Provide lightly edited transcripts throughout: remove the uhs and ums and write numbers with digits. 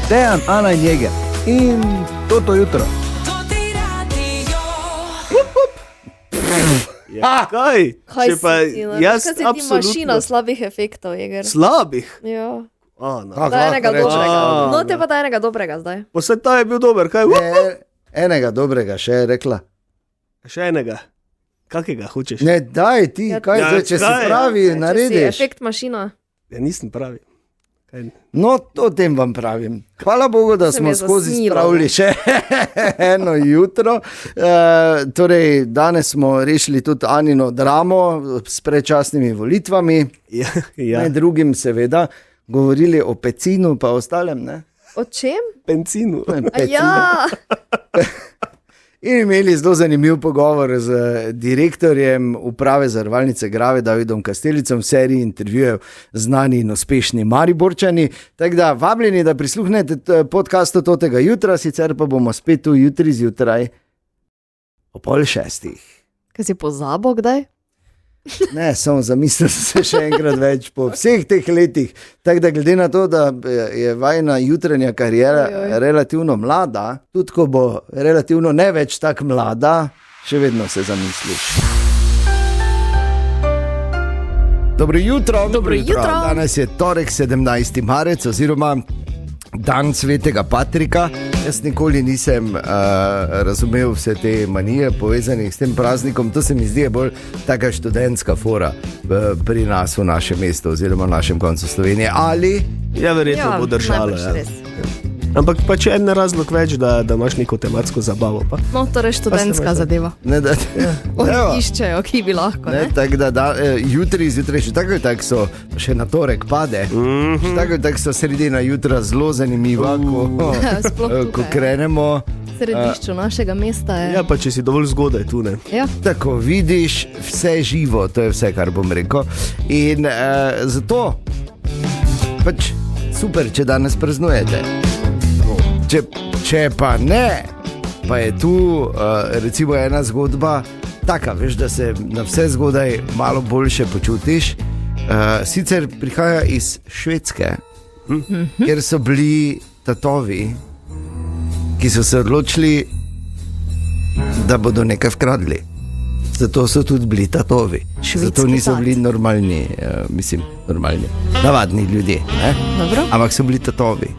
Dejan, Ana in Jeger. In to jutro. Ja, kaj? Kaj Če pa si ti, no? jaz Kaj si ti absolutno- mašina slabih efektov, Jeger? Slabih? Ja. No. Da enega reče. dobrega. A, No, te pa da enega dobrega zdaj. Pa se ta je bil dober, kaj? Enega dobrega še je rekla. Še enega. Kakega hočeš? Ne, daj ti, Ja, kaj ja, zdaj, če si kaj? pravi, Če si narediš. efekt mašina. Ja, nisem pravi. Kaj? No, o tem vam pravim. Hvala Bogu, da Se smo mi je skozi zasnilo, spravili še eno jutro. Torej, danes smo rešili tudi Anino dramo s predčasnimi volitvami. Ja, ja. Med drugim seveda govorili o pecinu pa ostalem, ne? O čem? Benzinu. A ja, In imeli zelo zanimiv pogovor z direktorjem uprave zavarovalnice Grave Davidom Kastelicom v seriji intervjujev znani in uspešni Mariborčani. Tako da vabljeni, da prisluhnete podcastu totega jutra, sicer pa bomo spet tu jutri zjutraj o 5:30. kaj si pozabil kdaj? Ne, samo zamislil sem se še enkrat več po vseh teh letih. Tako da glede na to, da je vajna jutranja karijera relativno mlada, tudi ko bo relativno ne več tako mlada, še vedno se zamisliš. Dobro jutro. Dobro jutro. Danes je torek 17. marec oziroma dan svetega Patrika. Jaz nikoli nisem razumel vse te manije povezanih s tem praznikom. To se mi zdi bolj taka študentska fora pri nas v našem mestu oziroma v našem koncu Slovenije. Ali Ja, verjetno bo držalo. najbrž Ja. res. Ampak pa če en razlog več, da imaš neko tematsko zabavo. Pa. No, torej študentska zadeva. ne da... Oni Evo. iščejo, ki bi lahko, ne? Tako da jutri zjutraj še tako in tako so, še na torek pade, še tako in tako so sredina jutra zelo zanimiva, Sploh ko tukaj. krenemo. V središču našega mesta je. Ja, pa če si dovolj zgodaj tu, ne. Ja. Tako vidiš vse živo, to je vse, kar bom rekel. In zato pač super, če danes praznujete. Če pa ne, pa je tu recimo ena zgodba taka, veš, da se na vse zgodaj malo boljše počutiš. Sicer prihaja iz Švedske, kjer so bili tatovi, ki so se odločili, da bodo nekaj vkradli. Zato so tudi bili tatovi. Švedski Zato niso tat. bili normalni, normalni, navadni ljudje, ne? Dobro. Ampak so bili tatovi.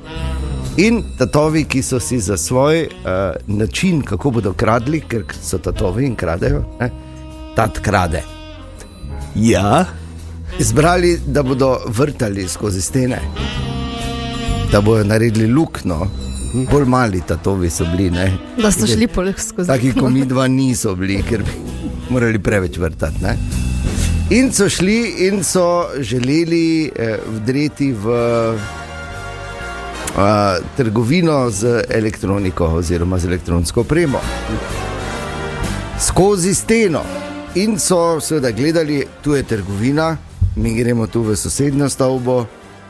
In tatovi, ki so si za svoj način, kako bodo kradli, ker so tatovi in kradejo, ne? Tat krade. Ja, Izbrali, da bodo vrtali skozi stene, da bodo naredili luknjo. Bolj mali tatovi so bili, ne? Da so šli skozi. Taki kot mi dva niso bili, ker bi morali preveč vrtati, ne? In so šli in so želeli vdreti v trgovino z elektroniko oziroma z elektronsko opremo. Skozi steno. In so seveda gledali, tu je trgovina, mi gremo tu v sosednjo stavbo,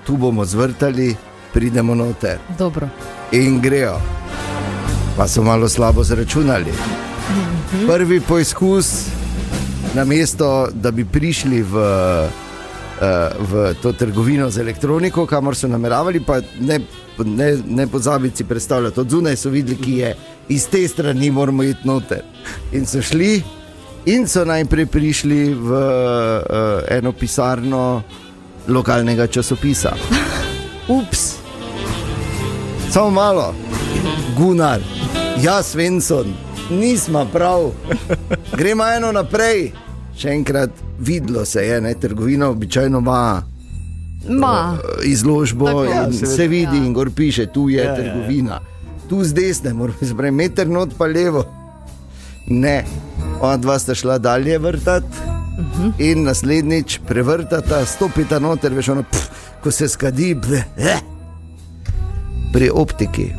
tu bomo zvrtali, pridemo noter. Dobro. In grejo. Pa so malo slabo zračunali. Prvi poizkus, namesto da bi prišli v to trgovino z elektroniko, kamor so nameravali, pa ne pozabiti si predstavljati, od zunaj so videli, ki je iz te strani, moramo iti noter. In so šli in so najprej prišli v eno pisarno lokalnega časopisa. Ups, samo malo, Gunnar, ja, Svensson, nismo prav, gremo eno naprej. Še enkrat, videlo se je, ne, trgovina običajno ima izložbo. Tako, in seveda. se vidi Ja. in gor piše, tu je Ja, ja. trgovina. Tu z desne, moramo se pravi, meter not pa levo. Ne, ona dva sta šla dalje vrtati in naslednjič prevrtata, stopita noter, veš, ono, ko se skadi, pri optiki.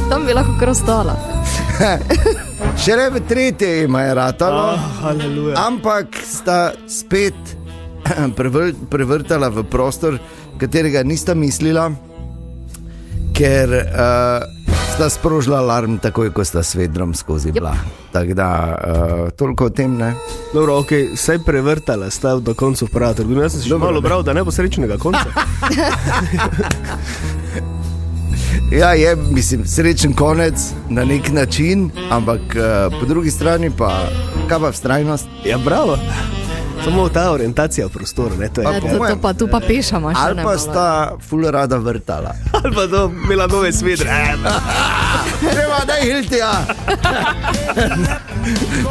Tam bi lahko kar ostala. Še le v tretje ima je ratalo, Haleluja. ampak sta spet prevrtala v prostor, katerega nista mislila, ker sta sprožila alarm takoj, ko sta s vedrom skozi bila. Tako da, toliko o tem, ne? Dobro, ok, saj prevrtala sta do konca prava trgovina. Jaz sem še Dobro, malo ne. bral, da ne bo srečnega konca. Ja, je, mislim, srečen konec na nek način, ampak po drugi strani pa kaj pa vztrajnost? Ja, bravo. Samo ta orientacija v prostoru, ne, to je. To pa tu pa pešamo še Ali ne. pa malo. sta ful rada vrtala. Ali pa to imela nove svedre. Treba, da je Hiltija.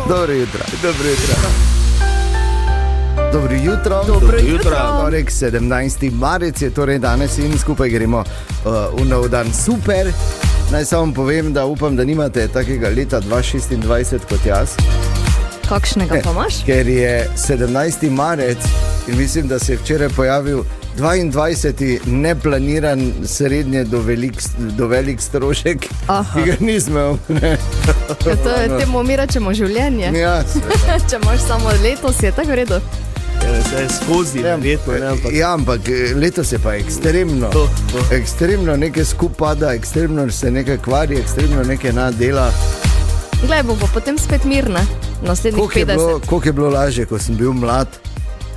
Dobro jutro. Dobro jutro. Dobro jutro. Dobro jutro. Torek 17. marec je torej danes in skupaj gremo v nov dan. Super. Naj samo povem, da upam, da nimate takega leta 2026 kot jaz. Kakšnega pa imaš? Ker je 17. marec in mislim, da se je včeraj pojavil 22. neplaniran srednje do velik strošek, Aha. ki ga nismo. Ja, to je temu mi rečemo življenje. Ja, Če imaš samo letos, je tako v redu. Ja, se je skozi, verjetno, ne, ampak. ja, ampak letos je pa ekstremno. To. Ekstremno nekaj skupada, ekstremno se nekaj kvari, ekstremno nekaj nadela. Glej, bo pa potem spet mirne. Naslednjih 50. Koliko je bilo lažje, ko sem bil mlad?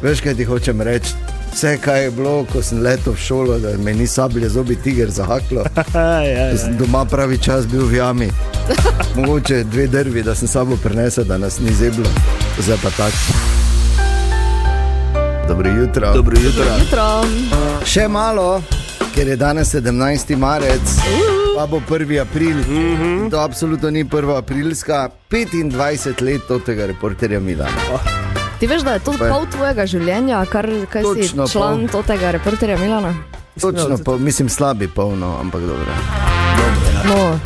Veš, kaj ti hočem reči? Vse, kaj je bilo, ko sem letel v šolo, da me ni sablje zobi tiger zahaklo. Ja. Da sem doma pravi čas bil v jami. Mogoče 2 drvi, da sem sabo prinesel, da nas ni zeblo. Zdaj pa tako. Dobro jutro. Dobro jutro. Jutro. Še malo, ker je danes 17. marec, pa bo 1. april. To absolutno ni 1. aprilska. 25 let od tega reporterja Milana. Ti veš, da je to pol tvojega življenja, kaj Točno si član tega reporterja Milana? Točno, mislim slabi polno, ampak dobro. No,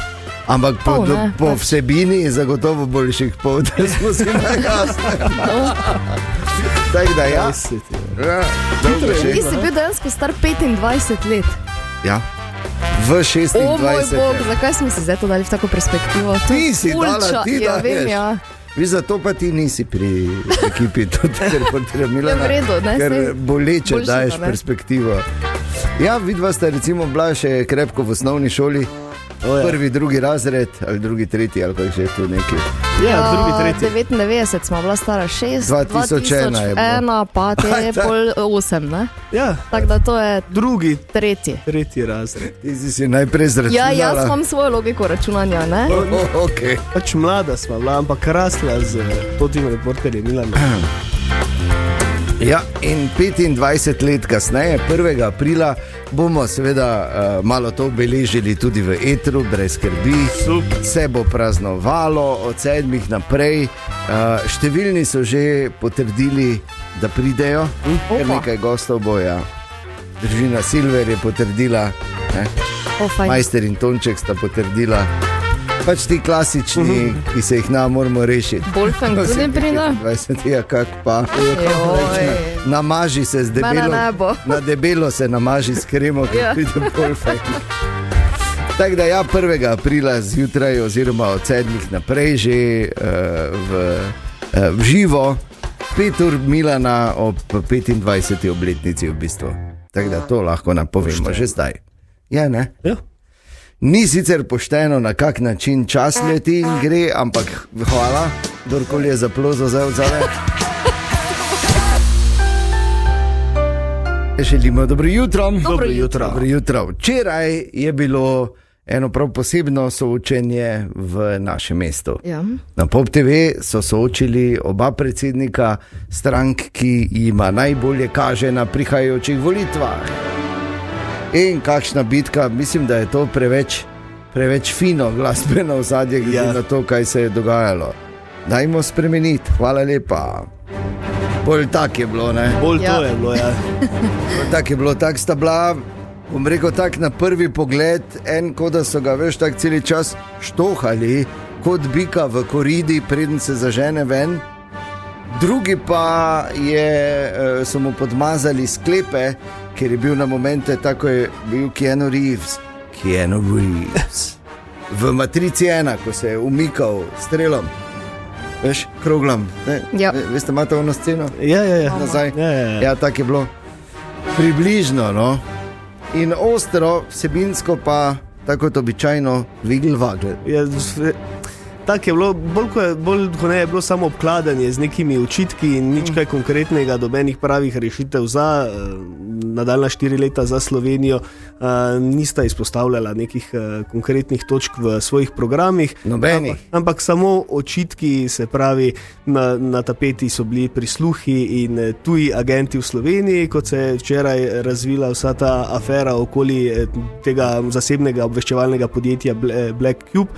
Ampak Pol, ne, po pač. vsebini je zagotovo boljših pol, da smo si na jasnem. Tako da ja. Ja, dobro, še ti si bil dejansko star 25 let. Ja. V 26. O moj bog, zakaj smo si zdaj to dali v tako perspektivo? To Ti je si ful dala, ti ja, vem, daješ. ja. Vi zato pa ti nisi pri ekipi tudi reporterja Milana, Ja, v redu, ne, ker saj boleče boljšega, daješ ne. perspektivo. Ja, vidva sta recimo bila še krepko v osnovni šoli, ja. 1., 2. razred ali 2., 3. ali kaj že tu neki. Ja, drugi, tretji. 99 smo bila stara 6, 2001 je bilo. 2001 pa te je pol 8, ne? Ja, Tako da to je drugi, tretji. tretji razred. Ti si najprej zračunala. Ja, jaz imam svojo logiko računanja, ne? Okay. Pač mlada sva bila, ampak rasla z totim reporterjem Milana. Ja, in 25 let kasneje, 1. aprila, bomo seveda malo to obeležili tudi v etru, brez skrbi. Super. Se bo praznovalo od 7. naprej. Številni so že potrdili, da pridejo, ker Opa. nekaj gostov boja. Družina Silver je potrdila, ne? O, fajn. Majster in Tonček sta potrdila. Pač ti klasični, ki se jih moramo rešiti. Bolfen tudi pride? 20, ja, kak pa. Joj. Namaži se z Mene debelo. ne bo. Na debelo se namaži s kremo, ki Ja. pride bolj fajn. Tako da ja, 1. aprila zjutraj oziroma od 7. naprej že v živo 5 ur Milana ob 25. obletnici v bistvu. Tako da to lahko napovemo že zdaj. Ja, ne? Ja. Ni sicer pošteno, na kak način čas leti in gre, ampak hvala, kdorkoli je zaplozo zdaj odzave. Želimo dobro jutro. Dobro jutro. Dobro jutro. Včeraj je bilo eno prav posebno soočenje v našem mestu. Ja. Na Pop TV so soočili oba predsednika strank, ki jima najbolje kaže na prihajajočih volitvah. In kakšna bitka, mislim, da je to preveč fino glasbeno ozadje, glede Ja. na to, kaj se je dogajalo. Dajmo spremeniti, hvala lepa. Bolj tak je bilo, ne? Bolj Ja. to je bilo, ja. Tako je bilo, tako sta bila, bom rekel, tako na prvi pogled, en, kot da so ga veš tako celi čas štohali, kot bika v koridi, preden se zažene ven. Drugi pa so mu podmazali sklepe, ker je bil na momente tako, je bil Keanu Reeves v Matrici 1, ko se je umikal strelom, veš, kroglam. Ja. Veste, imate ono sceno? Ja. Nazaj. Ja. Ja, tako je bilo. Približno, no. In ostro, vsebinsko pa, tako kot običajno, vigl vagl. Ja, tako je bilo, bolj ko ne je bilo samo obkladanje z nekimi očitki in nič kaj konkretnega, dobenih pravih rešitev za nadaljna 4 leta za Slovenijo, nista izpostavljala nekih konkretnih točk v svojih programih. Nobenih. Ampak samo očitki, se pravi, na tapeti so bili prisluhi in tuji agenti v Sloveniji, kot se je včeraj razvila vsa ta afera okoli tega zasebnega obveščevalnega podjetja Black Cube.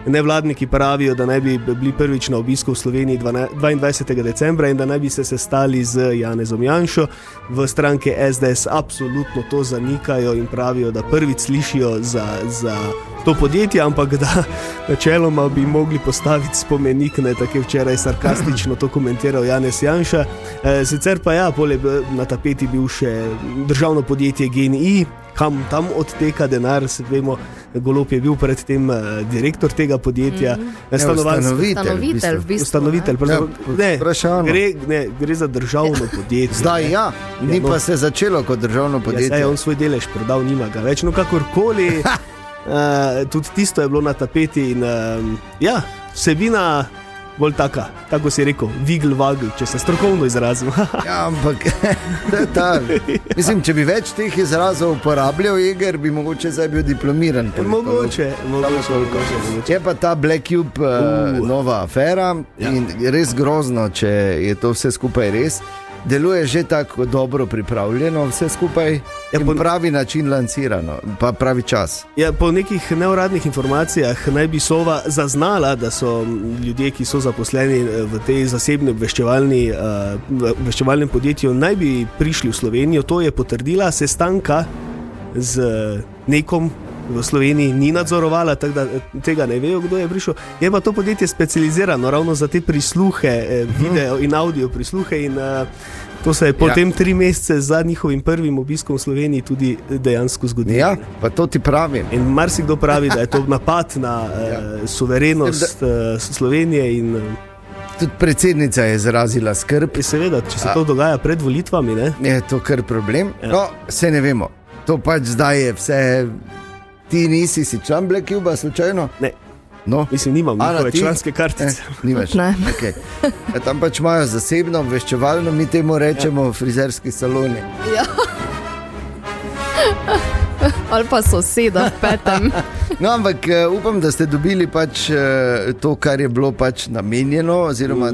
Nevladniki pravijo, da naj bi bili prvič na obisku v Sloveniji 22. decembra in da naj bi se sestali z Janezom Janšo. V stranke SDS absolutno to zanikajo in pravijo, da prvič slišijo za to podjetje, ampak da načeloma bi mogli postaviti spomenik, ne, tako je včeraj sarkastično to komentiral Janez Janša. Sicer pa ja, poleg na tapeti bil še državno podjetje GEN-I, kam tam odteka denar, se vemo, Golob je bil predtem direktor tega podjetja, ustanovitelj v bistvu. Ustanovitelj, gre za državno podjetje. Zdaj ja, ni pa se začelo kot državno podjetje. Zdaj je on svoj delež prodal, nima ga več, no kakorkoli, tudi tisto je bilo na tapeti in ja, vsebina bolj taka, tako si rekel, vigl-vagl, če se strokovno izrazim. Ja, ampak mislim, če bi več teh izrazov uporabljal, Eger, bi mogoče zdaj bil diplomiran. Mogoče. Je pa ta Black Cube nova afera in res grozno, če je to vse skupaj res. Deluje že tako dobro pripravljeno, vse skupaj je pravi način lancirano, pa pravi čas. Ja, po nekih neuradnih informacijah naj bi Sova zaznala, da so ljudje, ki so zaposleni v tej zasebni obveščevalnem podjetju, naj bi prišli v Slovenijo. To je potrdila, sestanka z nekom v Sloveniji ni nadzorovala, tako da tega ne vejo, kdo je prišel. Je pa to podjetje specializirano ravno za te prisluhe, video in audio prisluhe in to se je potem 3 mesece za njihovim prvim obiskom v Sloveniji tudi dejansko zgodilo. Ja, pa to ti pravim. In marsikdo pravi, da je to napad na suverenost Slovenije in tudi predsednica je izrazila skrb. Seveda, če se to dogaja pred volitvami, ne? Je to kar problem. No, se ne vemo. To pač zdaj je vse. Ti nisi član Black Cube, slučajno? Ne. No. Mislim, nimam njihove članske kartice. Nimaš? Ne. Okay. Tam pač imajo zasebno obveščevalno, mi temu rečemo frizerski saloni. Ja. Ali pa soseda v petem. No, ampak upam, da ste dobili pač to, kar je bilo pač namenjeno, oziroma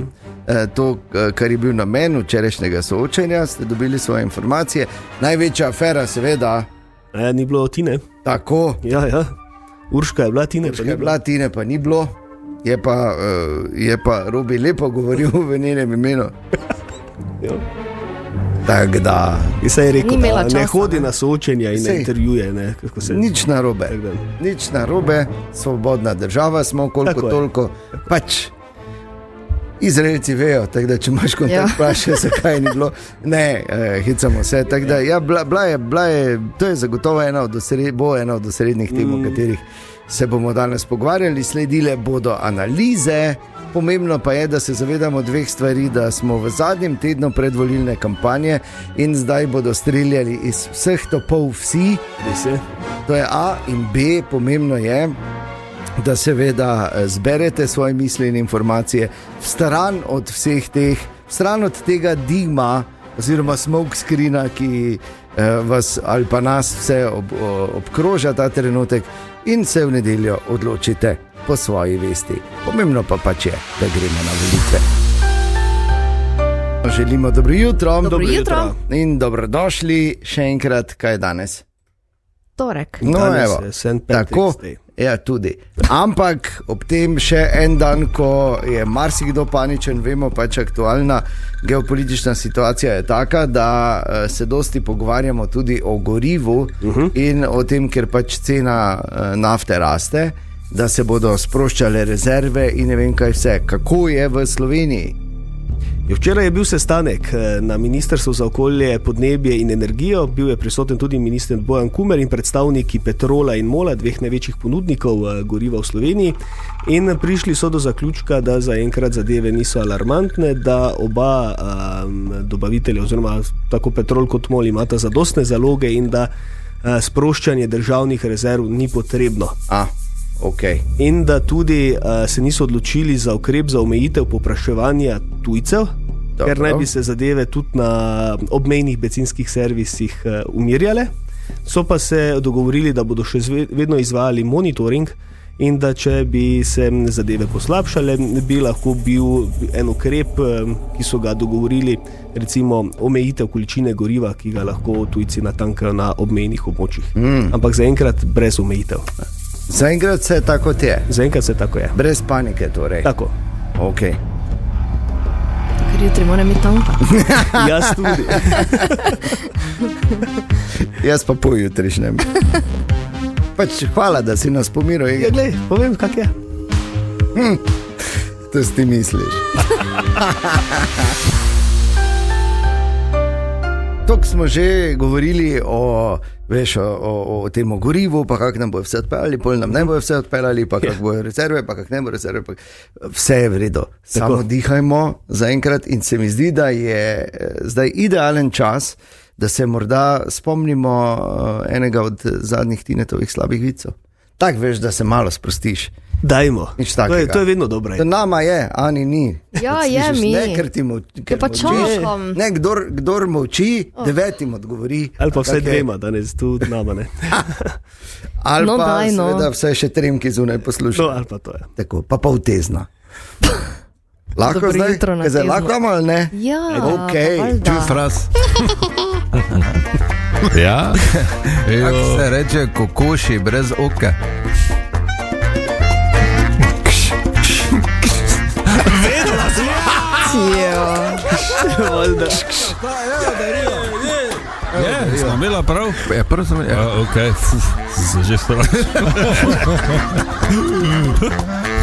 to, kar je bil namen včerajšnjega soočenja, ste dobili svoje informacije. Največja afera, seveda. Ni bilo Tine. Tako. Ja. Urška je bila Tine. Tine pa ni bilo. Je pa Robi lepo govoril v njenem imenu. Tako da. Se je rekel, da ne hodi na soočenja in ne intervjuje. Ne, nič narobe. Nič narobe. Svobodna država smo, koliko toliko. Pač Izraelci vejo, tako da če imaš kontakt, vprašaj, zakaj ni bilo. Ne, hicamo se. Tako da, ja, to je zagotovo ena od osrednjih tem, o katerih se bomo danes pogovarjali. Sledile bodo analize. Pomembno pa je, da se zavedamo 2 stvari, da smo v zadnjem tednu predvolilne kampanje in zdaj bodo streljali iz vseh topov vsi. To je A in B, pomembno je, da seveda zberete svoje misli in informacije stran od vseh teh, stran od tega digma oziroma smoke screena, ki vas ali pa nas vse obkroža ta trenutek, in se v nedeljo odločite po svoji vesti. Pomembno pa pač je, da gremo na volitve. Želimo dobro jutro. Dobro jutro. In dobrodošli še enkrat, kaj je danes? Torek. No, evo, tako. Ja, tudi. Ampak ob tem še en dan, ko je marsikdo paničen, vemo pač aktualna geopolitična situacija je taka, da se dosti pogovarjamo tudi o gorivu in o tem, ker pač cena nafte raste, da se bodo sproščale rezerve in ne vem kaj vse. Kako je v Sloveniji? Včeraj je bil sestanek na Ministrstvu za okolje, podnebje in energijo. Bil je prisoten tudi minister Bojan Kumer in predstavniki Petrola in Mola, 2 največjih ponudnikov goriva v Sloveniji. In prišli so do zaključka, da zaenkrat zadeve niso alarmantne, da oba dobavitelja, oziroma tako Petrol kot Mol, imata zadostne zaloge in da sproščanje državnih rezerv ni potrebno. Okay. In da tudi se niso odločili za ukrep za omejitev povpraševanja tujcev, ker naj bi se zadeve tudi na obmejnih bencinskih servisih umirjale. So pa se dogovorili, da bodo še vedno izvajali monitoring in da če bi se zadeve poslabšale, bi lahko bil en ukrep, ki so ga dogovorili, recimo omejitev količine goriva, ki ga lahko tujci natankajo na obmejnih območjih. Ampak zaenkrat brez omejitev. Zaenkrat se tako je. Zaenkrat se tako je. Brez panike torej. Tako. Okay. Ker jutri moram iti tanka. Jaz tudi. Jaz pa pojutrišnjem. Pač hvala, da si nas pomiral. Ja, glej, povem, kak je. To si ti misliš. Tok smo že govorili o tem gorivu, pa kako nam bojo vse odpeljali, pol nam ne bojo vse odpeljali, pa kako bojo rezerve, pa kako ne bojo rezerve. Vse je v redu. Samo dihajmo zaenkrat in se mi zdi, da je zdaj idealen čas, da se morda spomnimo enega od zadnjih Tinetovih slabih vicov. Tak veš, da se malo sprostiš. Dajmo. To je vedno dobro. To nama je, Ani ni. Ja, je mi. Ne, ker ti čakam. Ne, kdor molči, 9 odgovori. Ali pa vse dvema, danes tu nama ne. Ali pa seveda vse še 3, ki zunaj poslušajo. No, ali pa to je. Tako, pa utezna. Lahko Dobro zdaj? jutro na Zdaj lahko ali ne? Ja, okay. Čuj, fras. Ja, kako se reče kokoši brez oka? Vedela si! Je, smo imela prav? Ja, prvo sem imela. Ok, se že strah.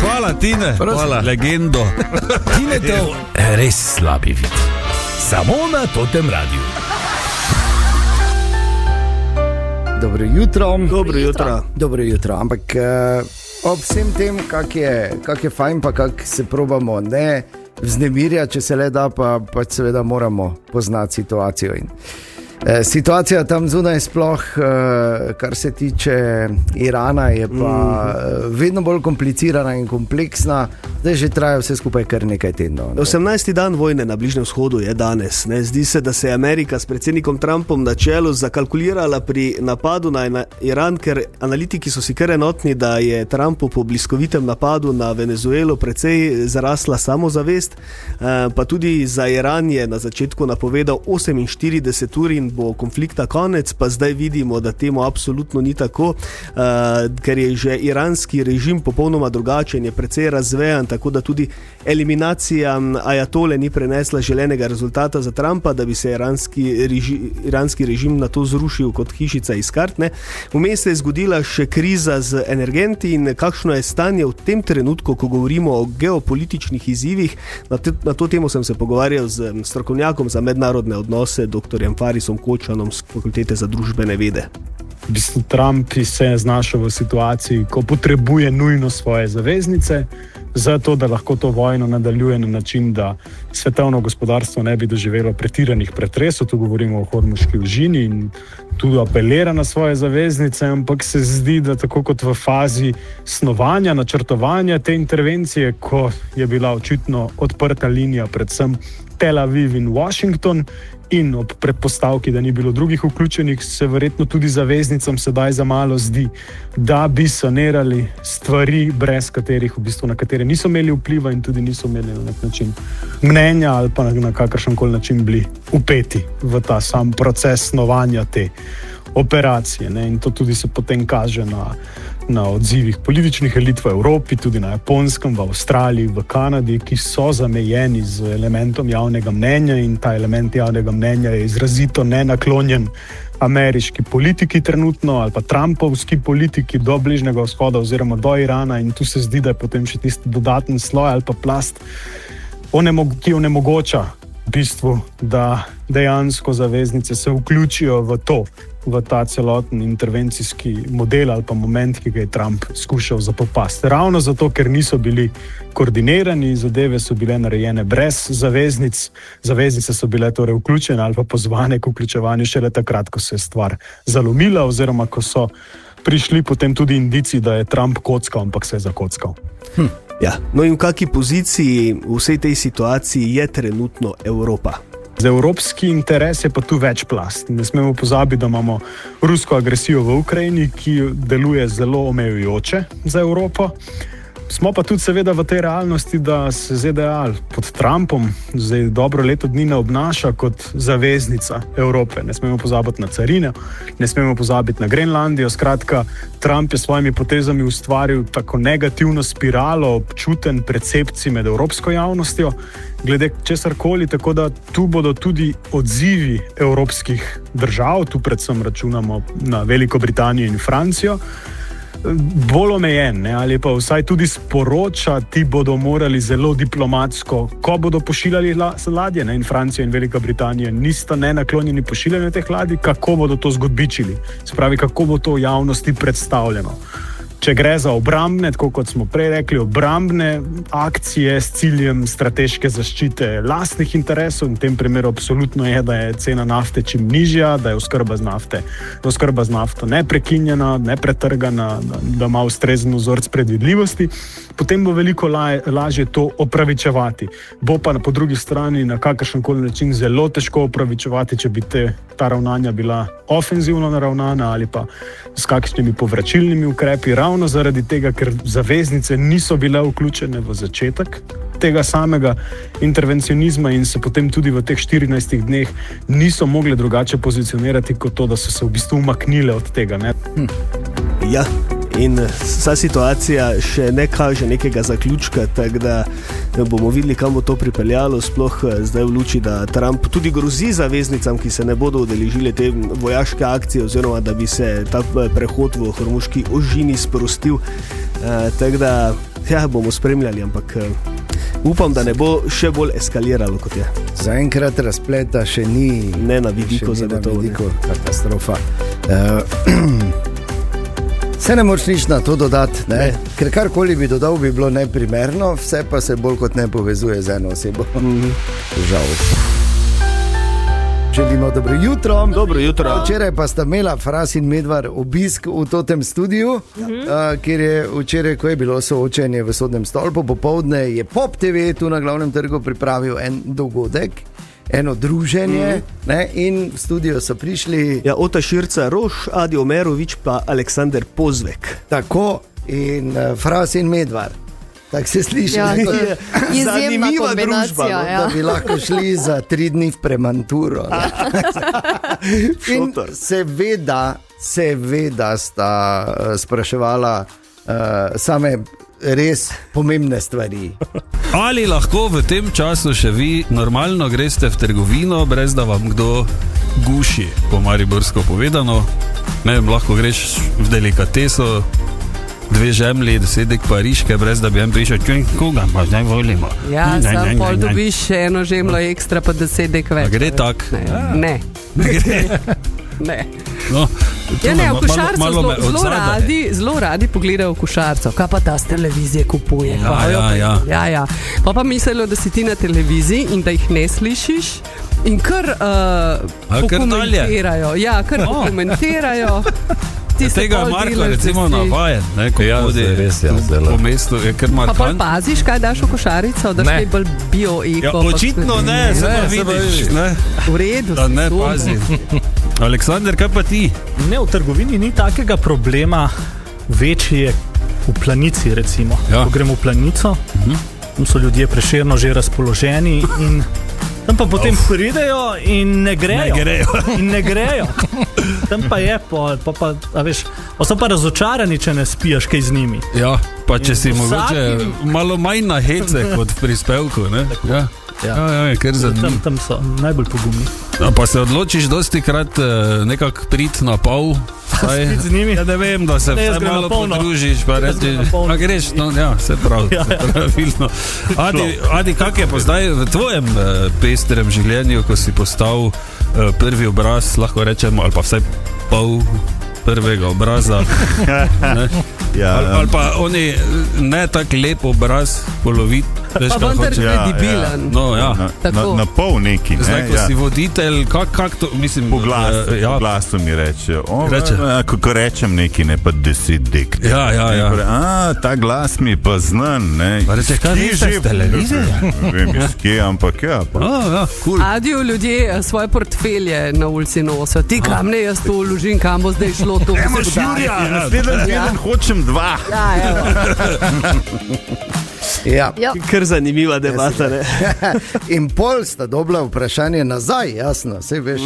Hvala, Tine. Hvala. Legendo. Tinetov res slabi vid. Samo na Totem Radiu. Dobro jutro. Dobro jutro. Ampak ob vsem tem, kak je fajn, pa kak se probamo ne vznemirjati, če se le da, pa seveda moramo poznati situacijo. In situacija tam zunaj sploh, kar se tiče Irana, je pa vedno bolj komplicirana in kompleksna. Zdaj že traja vse skupaj kar nekaj tednov. 18. dan vojne na Bližnjem vzhodu je danes. Zdi se, da se je Amerika s predsednikom Trumpom na čelu zakalkulirala pri napadu na Iran, ker analitiki so si kar enotni, da je Trumpu po bliskovitem napadu na Venezuelo precej zarasla samozavest, pa tudi za Iran je na začetku napovedal 48 ur in bo konflikta konec, pa zdaj vidimo, da temu absolutno ni tako, ker je že iranski režim popolnoma drugačen, je precej razvejan, tako da tudi eliminacija ajatole ni prenesla želenega rezultata za Trumpa, da bi se iranski režim na to zrušil kot hišica iz kart. Vmes se je zgodila še kriza z energenti in kakšno je stanje v tem trenutku, ko govorimo o geopolitičnih izzivih. Na to temo sem se pogovarjal z strokovnjakom za mednarodne odnose, dr. Farisom Kočanom z Fakultete za družbene vede. V bistvu Trump se je znašel v situaciji, ko potrebuje nujno svoje zaveznice, zato da lahko to vojno nadaljuje na način, da svetovno gospodarstvo ne bi doživelo pretiranih pretresov, tu govorimo o Hormuški ožini, in tu apelira na svoje zaveznice, ampak se zdi, da tako kot v fazi snovanja, načrtovanja te intervencije, ko je bila očitno odprta linija predvsem Tel Aviv in Washington, in ob predpostavki, da ni bilo drugih vključenih, se verjetno tudi zaveznicam sedaj za malo zdi, da bi sanirali stvari, brez katerih v bistvu na katere niso imeli vpliva in tudi niso imeli na nek način mnenja ali pa na kakršenkoli način bili vpeti v ta sam proces snovanja te operacije. In to tudi se potem kaže na odzivih političnih elit v Evropi, tudi na Japonskem, v Avstraliji, v Kanadi, ki so zamejeni z elementom javnega mnenja, in ta element javnega mnenja je izrazito nenaklonjen ameriški politiki trenutno ali pa trumpovski politiki do Bližnjega vzhoda oziroma do Irana, in tu se zdi, da je potem še tisti dodaten sloj ali pa plast, ki onemogoča v bistvu, da dejansko zaveznice se vključijo v ta celoten intervencijski model ali pa moment, ki ga je Trump skušal zapopasti. Ravno zato, ker niso bili koordinirani, zadeve so bile narejene brez zaveznic, zaveznice so bile torej vključene ali pa pozvane k vključevanju šele takrat, ko se je stvar zalomila oziroma ko so prišli potem tudi indici, da je Trump kockal, ampak se je zakockal. Ja. No in v kakšni poziciji v vsej tej situaciji je trenutno Evropa? Za evropski interes je pa tu več plast. Ne smemo pozabiti, da imamo rusko agresijo v Ukrajini, ki deluje zelo omejujoče za Evropo. Smo pa tudi seveda v tej realnosti, da se ZDA pod Trumpom zdaj dobro leto dni ne obnaša kot zaveznica Evrope. Ne smemo pozabiti na carine, ne smemo pozabiti na Grenlandijo. Skratka, Trump je s svojimi potezami ustvaril tako negativno spiralo občuten percepcij med evropsko javnostjo glede česarkoli, tako da tu bodo tudi odzivi evropskih držav, tu predvsem računamo na Veliko Britanijo in Francijo, bolj omejen, ali pa vsaj tudi sporočati bodo morali zelo diplomatsko, ko bodo pošiljali ladje, in Francija in Velika Britanija nista nenaklonjeni pošiljanju teh ladij, kako bodo to zgodbičili, se pravi, kako bo to v javnosti predstavljeno. Če gre za obrambne, tako kot smo prej rekli, obrambne akcije s ciljem strateške zaščite lastnih interesov, in v tem primeru absolutno je, da je cena nafte čim nižja, da je oskrba z nafto neprekinjena, nepretrgana, da ima ustrezen vzorec predvidljivosti, potem bo veliko lažje to opravičevati. Bo pa po drugi strani na kakršenkoli način zelo težko opravičevati, če bi ta ravnanja bila ofenzivno naravnana ali pa s kakšnimi povračilnimi ukrepi, ravno zaradi tega, ker zaveznice niso bile vključene v začetek tega samega intervencionizma in se potem tudi v teh 14 dneh niso mogle drugače pozicionirati kot to, da so se v bistvu umaknile od tega. Ne? Ja, in vsa situacija še ne kaže nekega zaključka, tako da bomo videli, kam bo to pripeljalo, sploh zdaj v luči, da Trump tudi grozi zaveznicam, ki se ne bodo udeležile te vojaške akcije, oziroma da bi se ta prehod v Hormuški ožini sprostil. Tako da bomo spremljali, ampak upam, da ne bo še bolj eskaliralo, kot je. Zaenkrat razpleta še ni. Ne na vidiku, zagotovo. Katastrofa. Se ne moreš nič na to dodati, ne? Ker karkoli bi dodal, bi bilo neprimerno, vse pa se bolj kot ne povezuje z eno osebo. Žal. Želimo dobro jutro. Dobro jutro. Včeraj pa sta imela Fras in Medvar obisk v totem studiu, kjer je včeraj, ko je bilo soočenje v Sodnem stolpu, popoldne je Pop TV tu na Glavnem trgu pripravil en dogodek, eno druženje, in v studio so prišli Ota Širca Roš, Adi Omerovič pa Aleksander Pozvek. Tako, in Fras in Medvar. Tako se sliši, izjemna kombinacija, da bi lahko šli za 3 dni v Premanturo. In seveda sta spraševala same res pomembne stvari. Ali lahko v tem času še vi normalno greste v trgovino, brez da vam kdo guši, po mariborsko povedano? Ne vem, lahko greš v delikateso, 2 žemlji, 10 pariške, brez da bi en prišel, koga pa zdaj volimo. Ja, sam pol dobiš še eno žemlo ekstra, pa 10 več. A gre tak? Ne. Ne. No, v košarcu zelo radi pogledajo v košarco. Kaj pa ta z televizije kupuje? Ja. Pa mislijo, da si ti na televiziji in da jih ne slišiš in kar pokomentirajo. Ja, kar pokomentirajo. Tega je Marko recimo navajen, ko hodi po mestu, je kar markant. Pa paziš, kaj daš v košarico, da še bolj bio-eko? Očitno ne, zdaj vidiš. V redu. Da ne pazi. Aleksander, kaj pa ti? Ne, v trgovini ni takega problema, večji je v Planici recimo. Ko gremo v Planico, tam so ljudje prešerno že razpoloženi in tam pa potem pridejo in ne grejo. Tam pa je, so pa razočarani, če ne spijaš kaj z njimi. Ja, pa če si mogoče malo manj na hece kot v prispevku, ne? Ja, ker tam so najbolj pogumni. Pa se odločiš dosti krat nekako priti na pol. Spiti z njimi? Ja, ne vem, da se vse malo podružiš, pa reči, greš, se pravi, pravilno. Adi, kak je pa zdaj v tvojem pestrem življenju, ko si postal prvi obraz, lahko rečemo, ali pa vsaj pol prvega obraza, ali pa oni ne tak lep obraz, polovit, Veš, Pa kaj vendar hočem? kredibilen. No, ja. Tako. Na pol neki. Zdaj, ko si voditelj, kak to, mislim... Po glasu mi reče. Ko rečem neki, ne pa 10 dek. Ja. Ta glas mi pa znan. Pa reče, kaj niste z televizije? Vem, iz kje, ampak ja. Cool. Adijo ljudje svoje portfelje na ulici nosijo. Ti kam ne, jaz to vložim, kam bo zdaj šlo to. Naslednji teden hočem 2. Ja. Kar zanimiva debata. In pol sta dobila vprašanje nazaj, jasno, vse veš,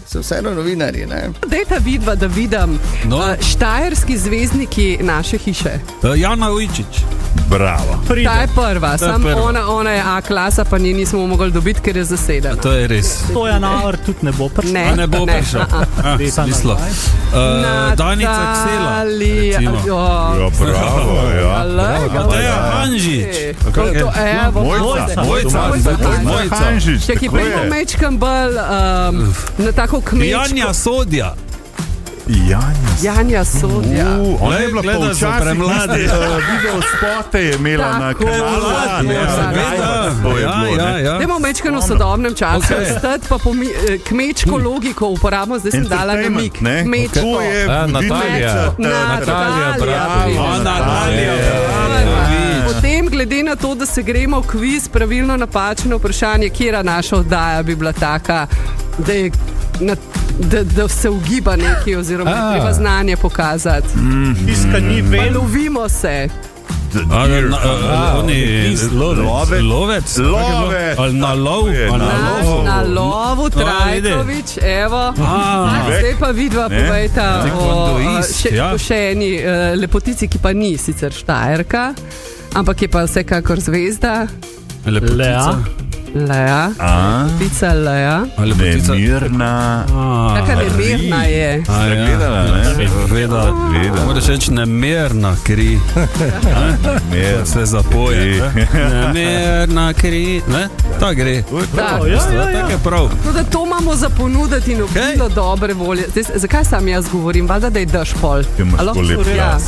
so vseeno novinarji. Dejta vidva, da vidim štajerski zvezdniki naše hiše. Jana Ujčič. Bravo. Ta je prva, samo ona je A klasa, pa nje nismo mogli dobiti, ker je zasedena. To je res. To je navar, tudi ne bo prišlo. Ne bo prišel. Smislo. Danica Ksela. Ja, bravo, ja. Mateja Hanžič. Mojca Hanžič. Če ki prej pomečkam bolj na tako kmečko. Janja Sodja. Janja Sodja. Ona je bila pa včasih premladi. Video spote je imela na kanalu. Dajmo mečkano v sodobnem času. Stati pa kmečko logiko uporabimo, zdaj sem dala namik. Kmečko. Natalija. Potem, glede na to, da se gremo v kviz, pravilno napačno vprašanje, kjera naša oddaja bi bila taka, da se ugiba neki oziroma treba znanje pokazati. Tiska ni ven. Lovimo se. Lovec. Na lovu, Trajkovič, evo. Zdaj pa vidva povejta o še eni lepotici, ki pa ni sicer Štajerka, ampak je pa vsekakor zvezda. Lepotica. Lea. Lepotica Lea. Nemirna. Kakaj nemirna je. Gledala, ne? Veda. Moraš reči nemirna kri. Se zapoje. Nemirna kri. Ta gre. Tako je prav. To imamo za ponuditi in obilo dobre volje. Zakaj sam jaz govorim? Valjda, da je daš pol. Ti imaš pol lep glas.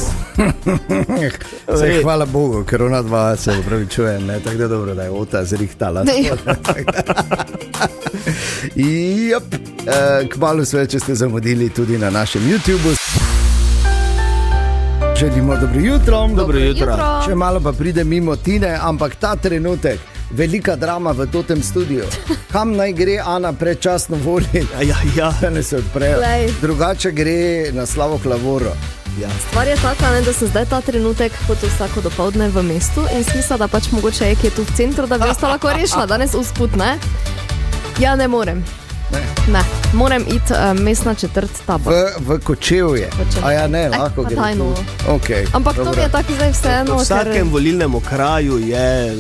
Hvala Bogu, ker ona dva se upravičujem, tako da je dobro, da je Ota zrihtala. Kmalu sve, če ste zamudili tudi na našem YouTubu. Želimo dobro jutro. Dobro jutro. Še malo pa pride mimo Tine, ampak ta trenutek, velika drama v totem studiu. Kam naj gre Ana predčasno voliti? Da ne se odpre. Drugače gre na Slavo Klavoro. Stvar je taka, da sem zdaj ta trenutek kot vsako dopoldne v mestu in smisla, da pač mogoče je, ki je tu v centru, da bi ostala lahko rešila danes usput, ne? Ja, ne morem. Ne, moram iti mestna četrt Tabor. V Kočevje. A ja, ne, lahko gre tu. Okay, ampak to mi je tako zdaj vseeno. V vsakem volilnem okraju je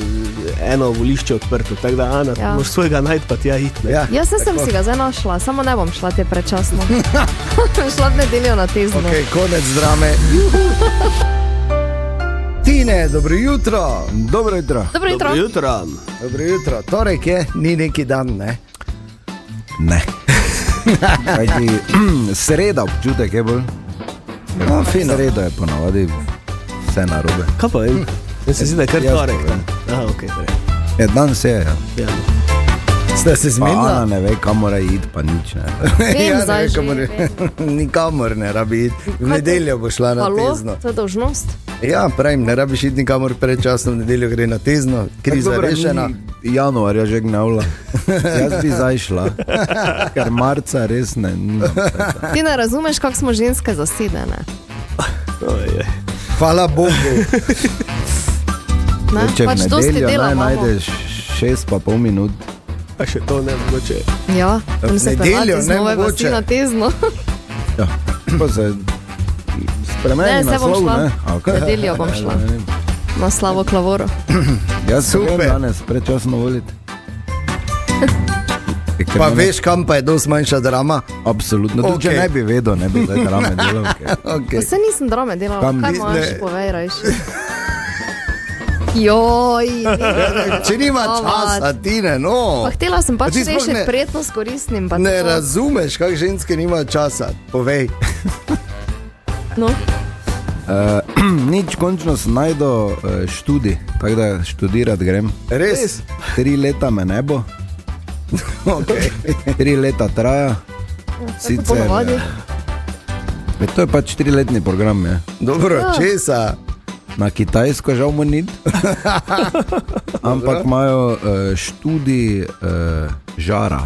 eno volišče odprto, tako da Ana, moraš svojega najti pa tja iti. Jaz sem si ga zdaj našla, samo ne bom šla te predčasno. Šla v nedeljo na Tezno. Ok, konec drame. Tine, dobro jutro. Dobro jutro. Dobro jutro. Torek je, ni neki dan, ne? Ne. Kajti sreda občutek je bolj. Sreda je ponavadi vse narobe. Kaj pa vem? Jaz se zdi, da je kar torek. Aha, okej, je dan se je. Ste se zmenila? Ana ne ve, kam mora iti, pa nič ne. Vem, zdaj že. Nikamor ne rabi iti. V nedeljo bo šla na Tezno. To je dolžnost. Ja, pravim, ne rabiš iti nikamor predčasno, v nedeljo gre na Tezno. Kriza rešena. Januarja že gnavila. Jaz bi zdaj šla, ker marca res ne. Ti ne razumeš, kako smo ženske zasedene. Hvala Bogu. Če v nedeljo najdeš 6,5 minut. A še to ne mogoče. Ja, tam se nedeljo ne mogoče. Na Tezno. Ja, pa se spremeni naslov, ne? V nedeljo bom šla. Na Slavo Klavoro. Jaz se vem danes predčasno voliti. Pa veš, kam pa je dosti manjša drama? Absolutno, tudi če ne bi vedel, ne bi zdaj drame delal. Vse nisem drame delal, kaj moraš povej rajši? Joj, če nima časa, Tine, no. Pa htela sem pač rešiti prijetno s koristnim. Ne razumeš, kak ženske nima časa, povej. No. Nič, končno sem najdel študij, tako da študirati grem. Res? 3 leta me ne bo. Okay. 3 leta traja. Sicer, to je pač 4-letni program. Je. Dobro, česa? Na Kitajsko žal mu ni. Ampak imajo študij žara.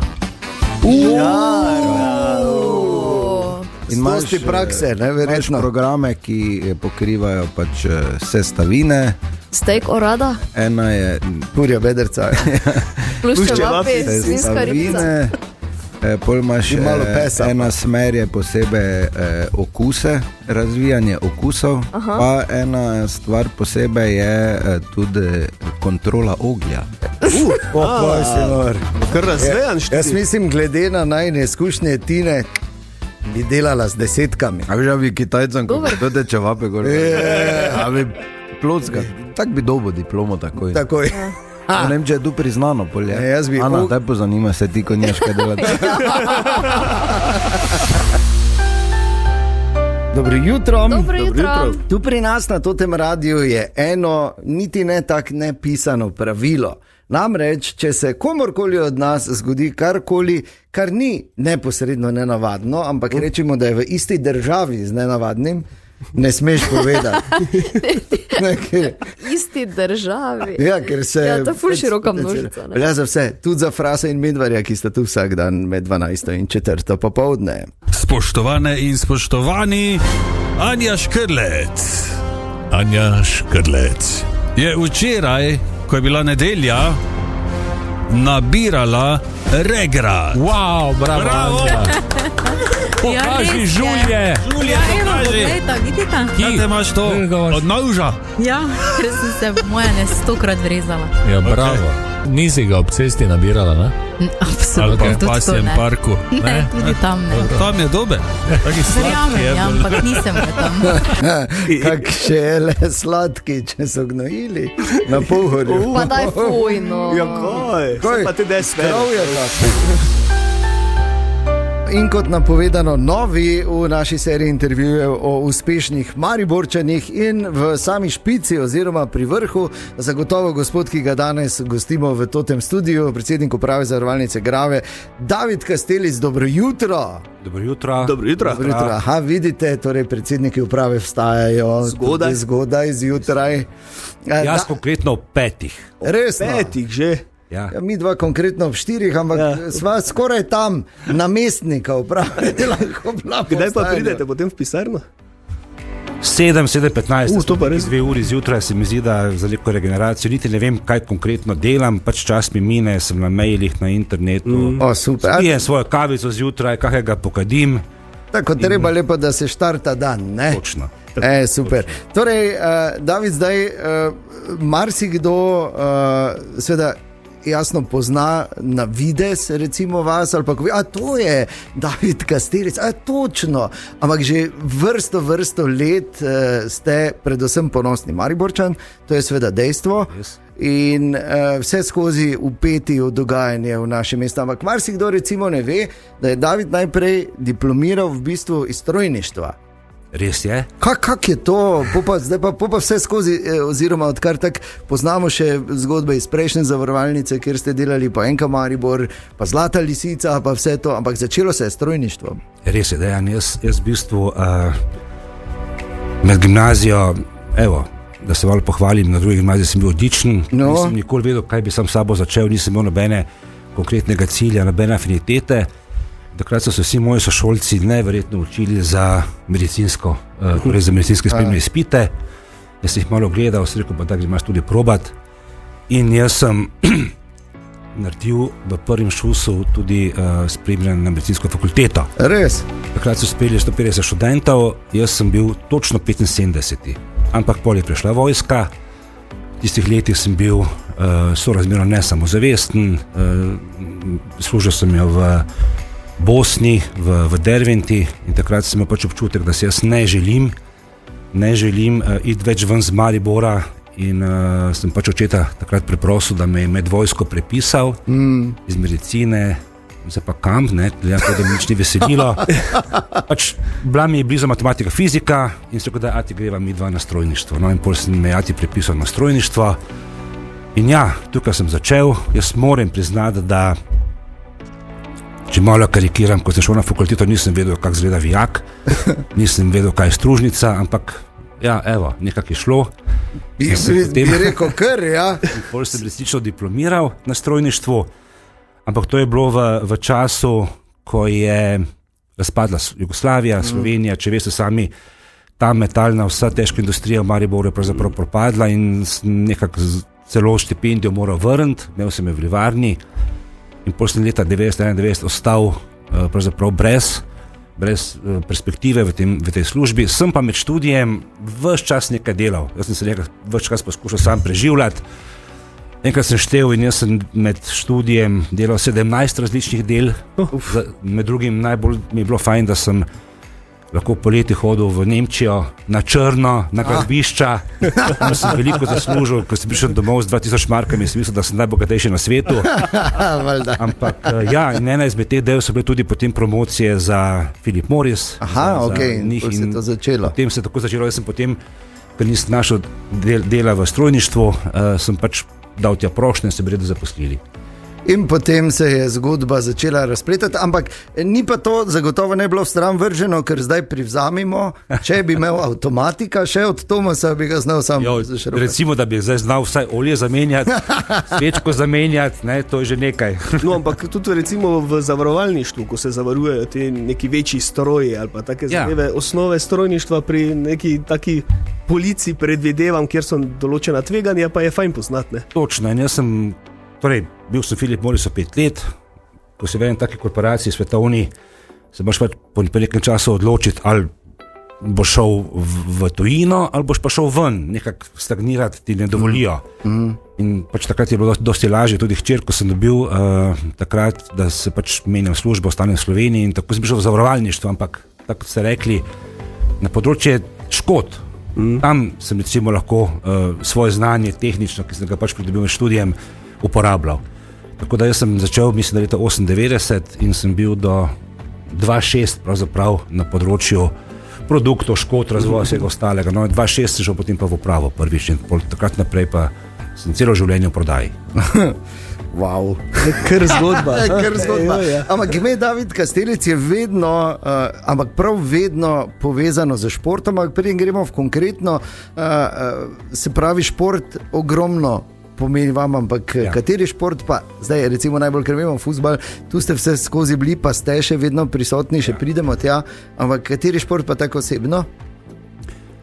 In imaš ti prakse, neverjetno. Programe, ki pokrivajo pač sestavine. Steak orada? Ena je kurja bederca. Plus čevapi, svinska ribica. Pol imaš ena smer je posebej okuse, razvijanje okusov. Aha. Pa ena stvar posebej je tudi kontrola oglja. Kar razvejan štiri. Jaz mislim, glede na najne izkušnje Tine, bi delala z 10. A bi bi Kitajcem, ko te čevape gor. A bi plocka. Tak bi dobo diplomo takoj. Takoj. Ne vem, če je tu priznano polje. Jaz bi... Ana, te pozanima se ti, ko nješ kaj delati. Dobro jutro. Dobro jutro. Tu pri nas na Totem radiju je eno, niti ne tak nepisano pravilo. Namreč, če se komorkoli od nas zgodi karkoli, kar ni neposredno nenavadno, ampak rečemo, da je v isti državi z nenavadnim, ne smeš povedati. Isti državi. Ja, ker se... Ja, to je ful široka množica. Velja za vse, tudi za Frasa in Medvarja, ki sta tu vsak dan med 12. in 4. popoldne. Spoštovane in spoštovani, Anja Škrlec. Anja Škrlec je včeraj, ko je bila nedelja, nabirala regrat. Wow, bravo. Pokaži Žulje. Ja, evo, poglejta, vidite? Kaj te imaš to? Od noža? Ja, ker sem se moja 100-krat vrezala. Ja, bravo. Nisi ga ob cesti nabirala, ne? Absolutno, ali pa v pasjem parku. Ne, tudi tam ne. Tam je dober. Verjamem, ja, ampak nisem ga tam. Kak šele sladki, če so gnojili na Pohorju. Pa daj fuj, no. Ja, kaj? Pa te des In kot napovedano, novi v naši seriji intervjujev o uspešnih Mariborčanih in v sami špici oziroma pri vrhu, zagotovo gospod, ki ga danes gostimo v Totem studiu, predsednik uprave Zavarovalnice Grave, David Kastelic, dobro jutro. Dobro jutro. Dobro jutro. Aha, vidite, torej predsedniki uprave vstajajo zgodaj zjutraj. Jaz konkretno ob 5. Resno? 5 že. Ja, mi dva konkretno ob 4, ampak sva skoraj tam, namestnika uprave. Kdaj pa pridete potem v pisarno? 7:15, to pa res 2 uri zjutraj, se mi zdi, da za neko regeneracijo niti ne vem, kaj konkretno delam, pač čas mi mine, sem na mailih, na internetu. Super. Spijem svojo kavico zjutraj, kakega pokadim. Tako treba lepo, da se štarta dan, ne? Točno. Super. Torej, David, zdaj marsikdo seveda jasno pozna na vides, recimo vas, ali pa to je David Kastelic, točno, ampak že vrsto let ste predvsem ponosni Mariborčan, to je seveda dejstvo. Yes. In vse skozi upeti v dogajanje v našem mestu, ampak marsikdo recimo ne ve, da je David najprej diplomiral v bistvu iz strojništva. Res je. Kak je to? Zdaj pa vse skozi, oziroma odkar tak poznamo še zgodbe iz prejšnje zavarovalnice, kjer ste delali pa NK Maribor, pa Zlata lisica, pa vse to, ampak začelo se je strojništvo. Res je, Dejan, jaz v bistvu med gimnazijo, evo, da se malo pohvalim, na drugi gimnaziji sem bil odličen, nisem nikoli vedel, kaj bi sam sabo začel, nisem imel nobene konkretnega cilja, nobene afinitete. Takrat so se vsi moji sošolci neverjetno učili za medicinsko, torej za medicinske spremne izpite. Jaz sem jih malo gledal, sem rekel, pa da imaš tudi probat. In jaz sem naredil v prvem šusu tudi spremljen na medicinsko fakulteto. Res? Takrat so sprejeli 150 študentov, jaz sem bil točno 75. Ampak pol je prišla vojska, v tistih letih sem bil sorazmerno nesamozavesten, služil sem jo v Bosni, v Derventi, in takrat sem imel pač občutek, da se jaz ne želim iti več ven z Maribora, in sem pač očeta takrat preprosil, da me je med vojsko prepisal iz medicine zdaj pa kam, ne, gledam, da mi nič ni veselilo. Pač bila mi je blizu matematika, fizika in se rekel, da ati greva mi dva na strojništvo. No in pol sem me ati prepisal na strojništvo. In ja, tukaj sem začel, jaz moram priznati, da če malo karikiram, ko sem šel na fakulteto, nisem vedel, kako izgleda vijak, nisem vedel, kaj je stružnica, ampak ja, evo, nekako je šlo. Bi rekel kar, ja. Pol sem resnično diplomiral na strojništvu, ampak to je bilo v času, ko je razpadla Jugoslavija, Slovenija, če veste sami, ta metalna, vsa težka industrija v Mariboru je pravzaprav propadla in nekako celo štipendijo moral vrniti, imel sem je v livarni in pol sem leta 1991 ostal pravzaprav brez perspektive v tej službi. Sem pa med študijem ves čas nekaj delal. Jaz sem se ves čas poskušal sam preživljati. Enkrat sem štel in jaz sem med študijem delal 17 različnih del. Med drugim najbolj mi je bilo fajn, da sem lahko poleti hodil v Nemčijo na črno, na gradbišča. Sem veliko zaslužil, ko sem prišel domov z 2000 markami, sem mislil, da sem najbogatejši na svetu. Ampak ja, in ena izmed teh del so bile tudi potem promocije za Philip Morris. Njih in se to začelo. Potem se je tako začelo, jaz sem potem, ker nisem našel dela v strojništvu, sem pač dal tja prošnje in se bi redo zaposlili. In potem se je zgodba začela razpletati, ampak ni pa to zagotovo ne bilo vstran vrženo, ker zdaj privzamimo, če bi imel avtomatika, še od Tomasa bi ga znal sam zašrobati. Recimo, da bi zdaj znal vsaj olje zamenjati, svečko zamenjati, ne, to je že nekaj. No, ampak tudi recimo v zavarovalništvu, ko se zavarujejo ti neki večji stroji ali pa take zadeve, osnove strojništva pri neki taki polici predvidevam, kjer so določena tveganja, pa je fajn poznati, ne? Točno, in jaz sem bil sem Philip Morris 5 let, ko se v eni taki korporaciji svetovni, se boš po nekem času odločiti, ali boš šel v tujino, ali boš pa šel ven, nekako stagnirati ti ne dovolijo. In pač takrat je bilo dosti lažje, tudi hčerko sem dobil takrat, da se pač menjam službo, ostanem v Sloveniji in tako sem prišel v zavarovalništvo, ampak tako ste rekli, na področje škod. Tam sem recimo lahko svoje znanje tehnično, ki sem ga pač pridobil med študijem, uporabljal. Tako da jaz sem začel, mislim, da leta 1998 in sem bil do 2006 pravzaprav na področju produktov, škod, razvoja vsega ostalega. No, 2006 sem šel potem pa v upravo prvič in takrat naprej pa sem celo življenje v prodaji. Wow. Kar zgodba. Ampak ime David Kastelic je vedno, ampak prav vedno povezano z športom, ampak preden gremo v konkretno, se pravi šport ogromno pomeni vam, ampak kateri šport pa, zdaj recimo najbolj, ker vemo, fuzbal, tu ste vse skozi bili, pa ste še vedno prisotni, še pridemo tja, ampak kateri šport pa tako osebno?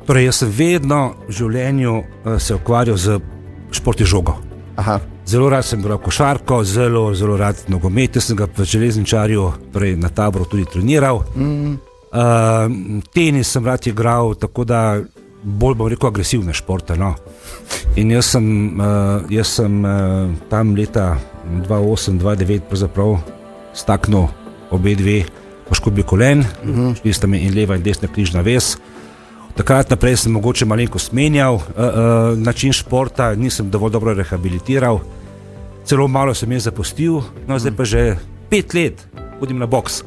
Torej, jaz sem vedno v življenju se ukvarjal z športi žogo. Zelo rad sem igral košarko, zelo rad nogomet, sem ga v Železničarju, torej na Taboru tudi treniral. Tenis sem rad igral, tako da bolj bom rekel agresivne športe, no. In jaz sem tam leta 2008-2009 pravzaprav staknil obe dve poškodbi kolen, šli sta mi in leva in desna križna vez. Takrat naprej sem mogoče malenkost menjal način športa, nisem dovolj dobro rehabilitiral, celo malo sem je zapustil, no zdaj pa že 5 let hodim na boks.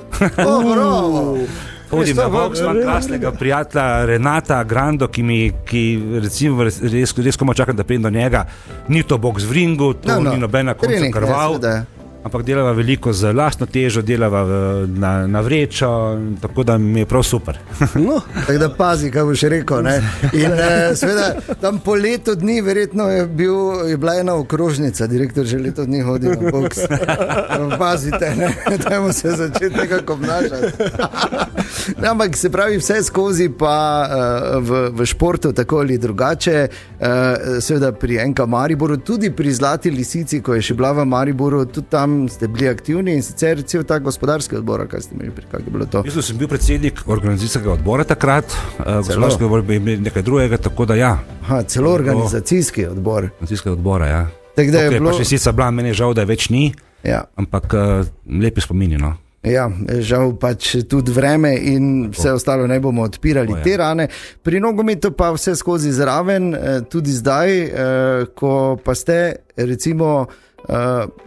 Hodim na boks, imam krasnega prijatelja Renata Grando, ki recimo res komaj čakam, da pridem do njega. Ni to boks v ringu, to ni nobena konca krval, ampak delava veliko z lastno težo, delava na vrečo, tako da mi je prav super. Tako da pazi, kaj boš rekel, ne? In seveda, tam po letu dni verjetno je bila ena okrožnica, direktor že leto dni hodi na boks. Pazite, ne? Dajmo se začeti nekako obnašati. Ampak se pravi, vse skozi pa v športu tako ali drugače, seveda pri NK Mariboru, tudi pri Zlati lisici, ko je še bila v Mariboru, tudi tam ste bili aktivni in sicer cel ta gospodarski odbor, kaj ste imeli, kako je bilo to? Jaz sem bil predsednik organizacijskega odbora takrat, gospodarski odbor bi imel nekaj drugega, tako da ja. Celo organizacijski odbor. Organizacijskega odbora, ja. Tako je bilo... Pač resnica bila, meni je žal, da več ni, ampak lepi spomini, no. Ja, žal pač tudi vreme in vse ostalo ne bomo odpirali te rane. Pri nogometu pa vse skozi zraven, tudi zdaj, ko pa ste recimo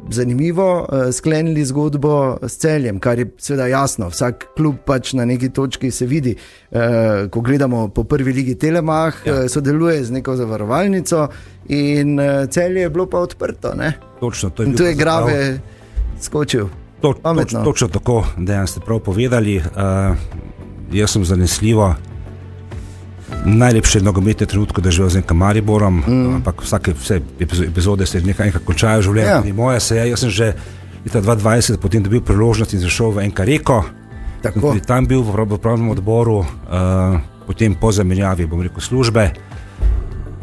zanimivo sklenili zgodbo s Celjem, kar je seveda jasno. Vsak klub pač na neki točki se vidi, ko gledamo po prvi ligi Telemach, sodeluje z neko zavarovalnico in Celje je bilo pa odprto. Točno, in tu je Grave skočil. Točno tako, da ste prav povedali. Jaz sem zanesljivo najlepše nogometne trenutke doživel z nekim Mariborom, ampak vse epizode se nekaj končajo življenje. Moja se je, jaz sem že leta 2020 potem dobil priložnost in zašel v NK Reko. Tam bil v pravnem odboru, potem po zamenjavi, službe.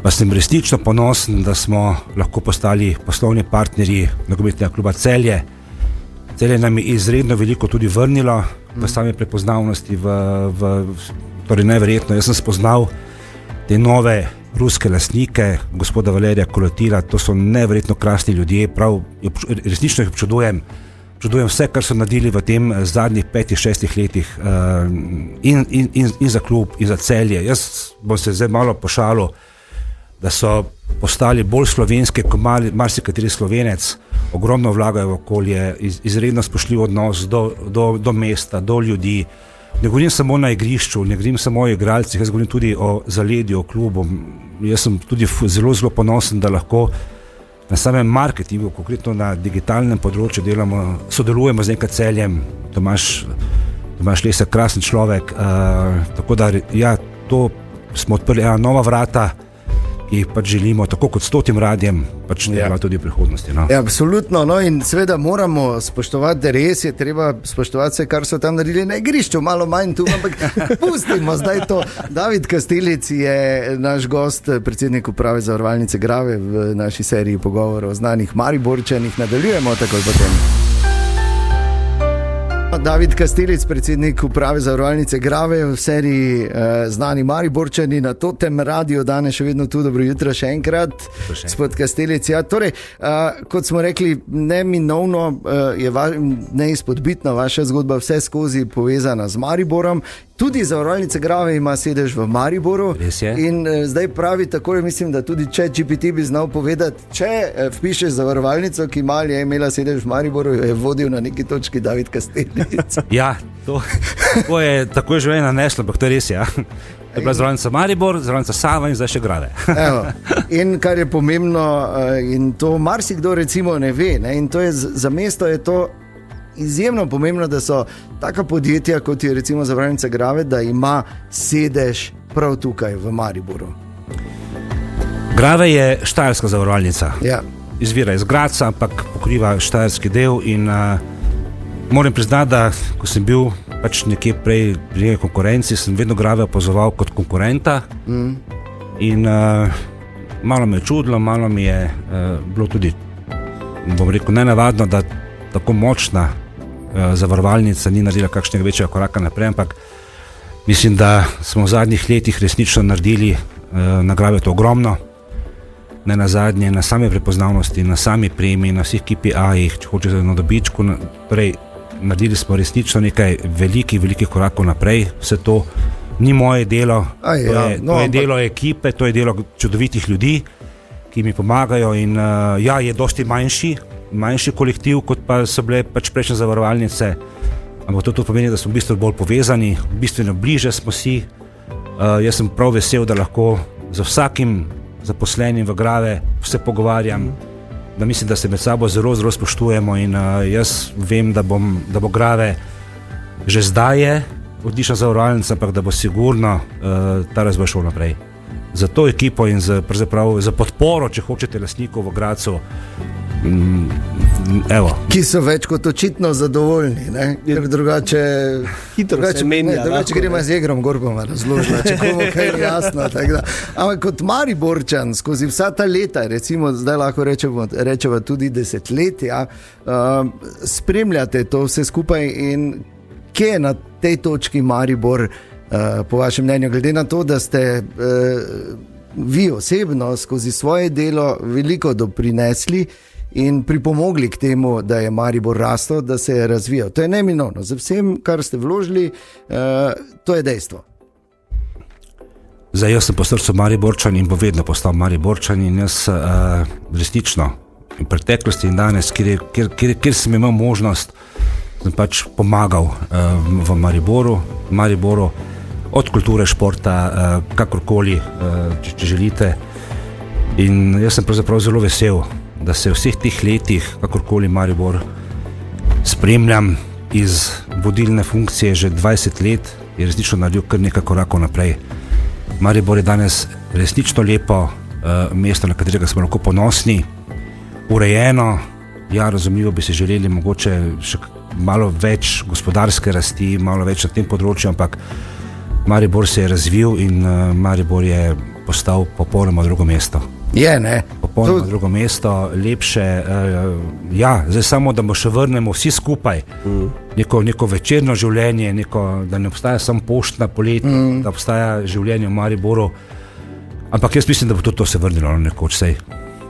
Pa sem resnično ponosen, da smo lahko postali poslovni partnerji nogometnega kluba Celje. Celje nam je izredno veliko tudi vrnilo v same prepoznavnosti, torej neverjetno. Jaz sem spoznal te nove ruske lastnike, gospoda Valerija Kolotila, to so neverjetno krasni ljudje, resnično jih občudujem. Občudujem vse, kar so naredili v tem zadnjih 5-6 letih in za klub, in za Celje. Jaz bom se zdaj malo pošalil, da so postali bolj slovenski, kot marsikateri Slovenec, ogromno vlagajo v okolje, izredno spoštljiv odnos do mesta, do ljudi. Ne govorim samo na igrišču, ne govorim samo o igralcih, jaz govorim tudi o zaledju, o klubu. Jaz sem tudi zelo, zelo ponosen, da lahko na samem marketingu, konkretno na digitalnem področju sodelujemo z NK Celjem. Tomaž Lesek, krasen človek, tako da to smo odprli nova vrata, ki jih pač želimo, tako kot s tem radiem, pač tudi v prihodnosti. Ja, absolutno, in seveda moramo spoštovati, res je treba spoštovati vse, kar so tam naredili na igrišču, malo manj tu, ampak pustimo zdaj to. David Kastelic je naš gost, predsednik uprave zavarovalnice Grave v naši seriji pogovorov o znanih Mariborčanih. Nadaljujemo takoj potem. David Kastelic, predsednik uprave zavarovalnice Grave v seriji znani Mariborčani na Totem radiu, danes še vedno tu. Dobro jutro še enkrat, gospod Kastelic. Torej, kot smo rekli, neminovno je neizpodbitna vaša zgodba vse skozi povezana z Mariborom. Tudi zavarovalnica Grave ima sedež v Mariboru. In zdaj pravi tako, mislim, da tudi ChatGPT bi znal povedati, če vpišeš zavarovalnico, ki je imela sedež v Mariboru, jo je vodil na neki točki David Kastelic. Ja, to je tako že naneslo, ampak to je res, ja. To je bila zavarovalnica Maribor, zavarovalnica Sava in zdaj še Grave. In kar je pomembno, in to marsikdo recimo ne ve, in to je za mesto je to izjemno pomembno, da so taka podjetja, kot je recimo zavarovalnica Grave, da ima sedež prav tukaj v Mariboru. Grave je štajerska zavarovalnica. Ja. Izvira iz Gradca, ampak pokriva štajerski del in moram priznati, da ko sem bil pač nekje prej pri nekaj konkurenci, sem vedno Grave opazoval kot konkurenta in malo me je čudilo, malo mi je bilo tudi, bom rekel, nenavadno, da tako močna zavarovalnica ni naredila kakšnega večjega koraka naprej, ampak mislim, da smo v zadnjih letih resnično naredili na Grave to ogromno, ne na zadnje, na same prepoznavnosti, na sami premiji, na vseh KPI-jih, če hočete na dobičku, torej naredili smo resnično nekaj velikih korakov naprej. Vse to ni moje delo, to je delo ekipe, to je delo čudovitih ljudi, ki mi pomagajo in je dosti manjši kolektiv, kot pa so bile pač prejšnje zavarovalnice, ampak to pomeni, da smo v bistvu bolj povezani, bistveno bliže smo si. Jaz sem prav vesel, da lahko z vsakim zaposlenim v Grave se pogovarjam, da mislim, da se med sabo zelo, zelo spoštujemo in jaz vem, da bo Grave že zdaj je odlična zavarovalnica, ampak da bo sigurno ta razvoj šel naprej. Za to ekipo in za podporo, če hočete, lastnikov v Gradcu, ki so več kot očitno zadovoljni, ker drugače se menja. Drugače gremo z Egrom Gorbom razložila, če komu kaj je jasno. Ampak kot Mariborčan skozi vsa ta leta, recimo zdaj lahko rečemo tudi desetletja, spremljate to vse skupaj in kje je na tej točki Maribor, po vašem mnenju, glede na to, da ste vi osebno skozi svoje delo veliko doprinesli in pripomogli k temu, da je Maribor rastel, da se je razvijal. To je neminovno. Z vsem, kar ste vložili, to je dejstvo. Zdaj, jaz sem po srcu Mariborčan in bo vedno postal Mariborčan in jaz resnično in preteklosti in danes, kjer sem imel možnost, sem pač pomagal v Mariboru, od kulture, športa, kakorkoli, če želite. In jaz sem pravzaprav zelo vesel, da se v vseh teh letih, kakorkoli Maribor spremljam iz vodilne funkcije že 20 let, je resnično naredil kar nekaj korakov naprej. Maribor je danes resnično lepo mesto, na katerega smo lahko ponosni, urejeno, ja, razumljivo bi si želeli mogoče še malo več gospodarske rasti, malo več na tem področju, ampak Maribor se je razvil in Maribor je postal popolnoma drugo mesto. Je, ne? Popolnoma drugo mesto, lepše, ja, zdaj samo, da bo še vrnemo vsi skupaj, neko večerno življenje, da ne obstaja samo poštna poleti, da obstaja življenje v Mariboru, ampak jaz mislim, da bo tudi to se vrnilo nekoč sej.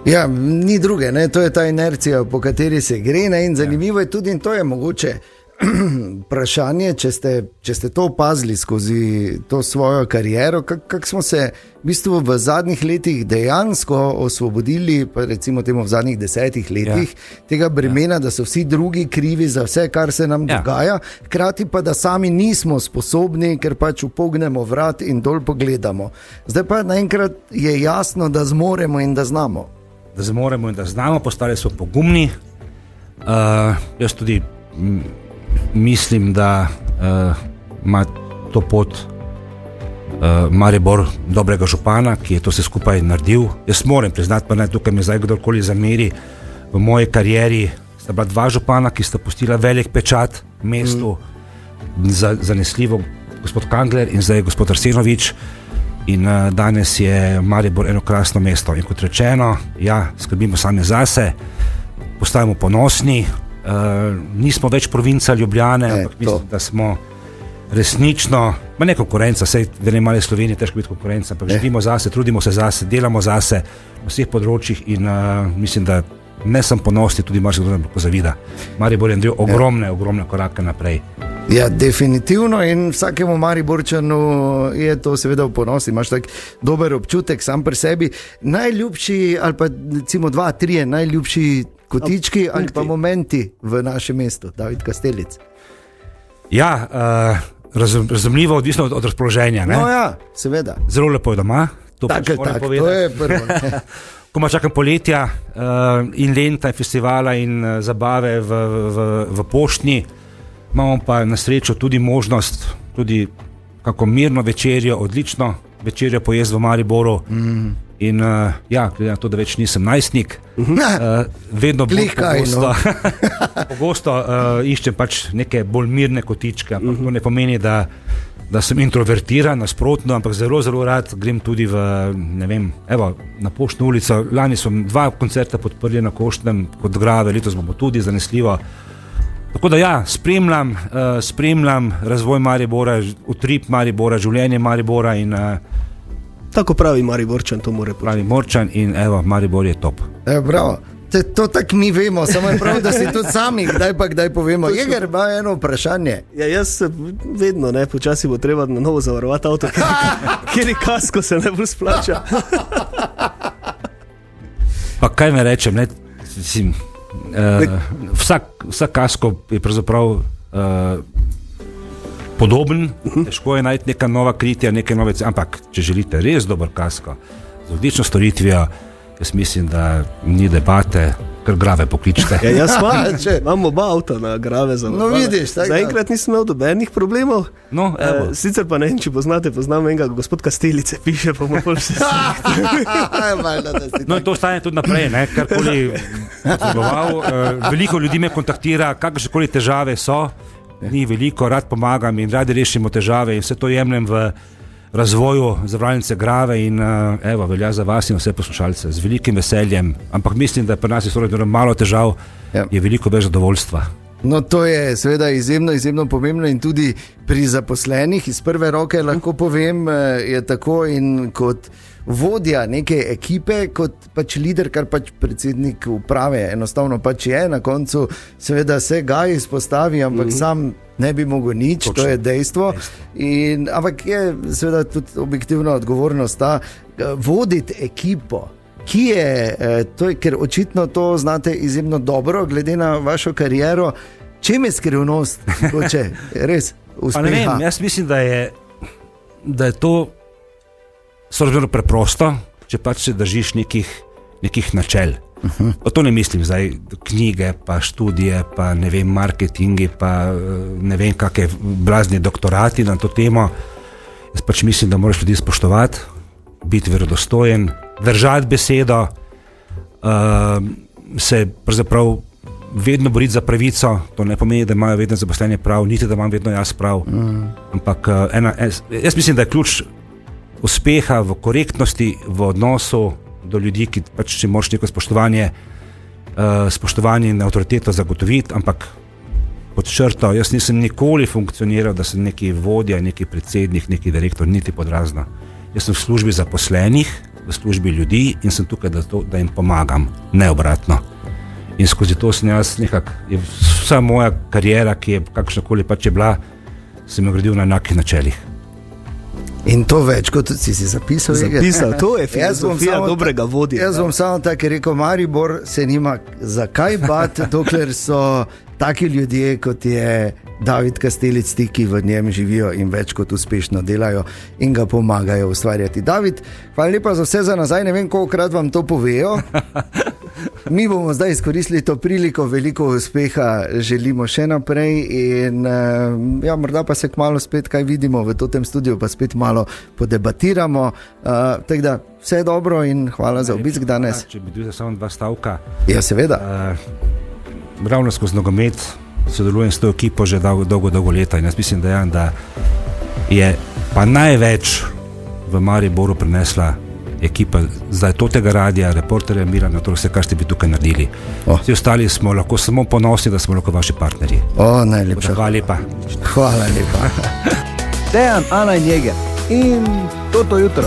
Ja, ni druge, ne? To je ta inercija, po kateri se gre, ne? In zanimivo je tudi, in to je mogoče vprašanje, če ste to opazili skozi to svojo kariero, kako smo se v bistvu v zadnjih letih dejansko osvobodili, pa recimo temu v zadnjih 10 letih, tega bremena, da so vsi drugi krivi za vse, kar se nam dogaja, hkrati pa, da sami nismo sposobni, ker pač upognemo vrat in dol pogledamo. Zdaj pa naenkrat je jasno, da zmoremo in da znamo. Da zmoremo in da znamo, postali smo pogumni. Jaz tudi mislim, da ima to pot Maribor dobrega župana, ki je to vse skupaj naredil. Jaz moram priznati, pa ne tukaj me zdaj kdorkoli zameri, v moji karieri sta bila 2 župana, ki sta pustila velik pečat mestu, zanesljivo gospod Kangler in zdaj gospod Arsenovič. In danes je Maribor eno krasno mesto. In kot rečeno, ja, skrbimo sami zase, postajamo ponosni, nismo več provinca Ljubljane, ampak mislim, da smo resnično, ma ne konkurenca, sej v nemali Sloveniji težko biti konkurenca, ampak živimo zase, trudimo se zase, delamo zase v vseh področjih in mislim, da ne sem ponosni, tudi marsikdo nam lahko zavida. Maribor je naredil ogromne korake naprej. Ja, definitivno, in vsakemu Mariborčanu je to seveda v ponos, imaš tak dober občutek sam pri sebi. Najljubši, ali pa recimo 2, 3 najljubši kotički ali pa momenti v našem mestu, David Kastelic? Ja, razumljivo, odvisno od razpoloženja. Ne? No ja, seveda. Zelo lepo je doma, to je prvo. Ko ima čakam poletja in lenta in festivala in zabave v Poštni, imamo pa na srečo tudi možnost, tudi kako mirno večerjo, odlično večerjo pojesti v Mariboru. In ja, glede na to, da več nisem najstnik, vedno bolj pogosto iščem pač neke bolj mirne kotičke, ampak to ne pomeni, da sem introvertiran, nasprotno, ampak zelo rad grem tudi na Poštno ulico. Lani smo 2 koncerta podprli na Koštnem kot Grave, letos bomo tudi zanesljivo. Tako da ja, spremljam razvoj Maribora, utrip Maribora, življenje Maribora in tako pravi Mariborčan, to mora pravi Morčan in evo, Maribor je top. Bravo. To tako mi vemo, samo je prav, da si tudi sami kdaj povemo. Jeger ima eno vprašanje. Ja, jaz vedno, počasi bo treba na novo zavarovati avto, kjer je kasko se najbolj splača. Pa kaj me rečem, vsak kasko je pravzaprav podoben, težko je najti neka nova kritja, neke nove, ampak če želite res dober kasko z odlično storitvijo, jaz mislim, da ni debate, kar Grave pokličite. Ja, imam oba avta na Grave za no, vidiš, zaenkrat nisem imel dobenih problemov. No, sicer pa ne vem, če poznam enega, gospod Kastelice piše, pa mu pol vse No, to ostane tudi naprej, karkoli zagoval. Veliko ljudi me kontaktira, kakršnekoli težave so, ni veliko, rad pomagam in radi rešimo težave in vse to jemljem v razvoju zavarovalnice Grave in evo, velja za vas in vse poslušalce z velikim veseljem, ampak mislim, da pri nas je malo težav, je veliko več zadovoljstva. No, to je seveda izjemno pomembno in tudi pri zaposlenih iz prve roke lahko povem, je tako in kot vodja neke ekipe, kot pač lider, kar pač predsednik uprave enostavno pač je, na koncu seveda se ga izpostavi, ampak sam ne bi mogel nič, to je dejstvo. Ampak je seveda tudi objektivna odgovornost ta, voditi ekipo ki je, ker očitno to znate izjemno dobro, glede na vašo kariero. Čem je skrivnost, če res uspeha? Jaz mislim, da je to zelo preprosto, če pač se držiš nekih načel. To ne mislim zdaj knjige, pa študije, pa ne vem, marketingi, pa ne vem, kakšne blazne doktorati na to temo. Jaz pač mislim, da moraš ljudi spoštovati, biti verodostojen, držati besedo, se pravzaprav vedno boriti za pravico. To ne pomeni, da imajo vedno zaposleni prav, niti da imam vedno jaz prav. Ampak jaz mislim, da je ključ uspeha v korektnosti, v odnosu do ljudi, ki pač če moraš neko spoštovanje in avtoriteto zagotoviti, ampak pod črto, jaz nisem nikoli funkcioniral, da sem neki vodja, neki predsednik, neki direktor, niti podrazno. Jaz sem v službi zaposlenih, v službi ljudi in sem tukaj, da jim pomagam, ne obratno. In skozi to sem jaz vsa moja karijera, ki je kakšnakoli pač je bila, sem jo gradil na enakih načelih. In to več, kot si zapisal. To je filozofija dobrega vodja. Jaz bom samo tako rekel, Maribor se nima zakaj bati, dokler so taki ljudje, kot je David Kastelic, ki v njem živijo in več kot uspešno delajo in ga pomagajo ustvarjati. David, hvala lepa za vse za nazaj, ne vem, kolikokrat vam to povejo. Mi bomo zdaj izkoristili to priliko, veliko uspeha želimo še naprej in morda pa se kmalu spet kaj vidimo v tem studiu, pa spet malo podebatiramo. Tako da vse dobro in hvala za obisk danes. Če bi bil samo 2 stavka. Ja, seveda. Ravno skozi nogomet sodelujem s to ekipo že dolgo leta in jaz mislim, da je pa največ v Mariboru prinesla ekipa zdaj tega radia, reporterja Milana, to vse, kar ste bi tukaj naredili. Vsi ostali smo lahko samo ponosni, da smo lahko vaši partnerji. Najlepša. Hvala lepa. Hvala lepa. Dejan, Ana in Jeger in toto jutro.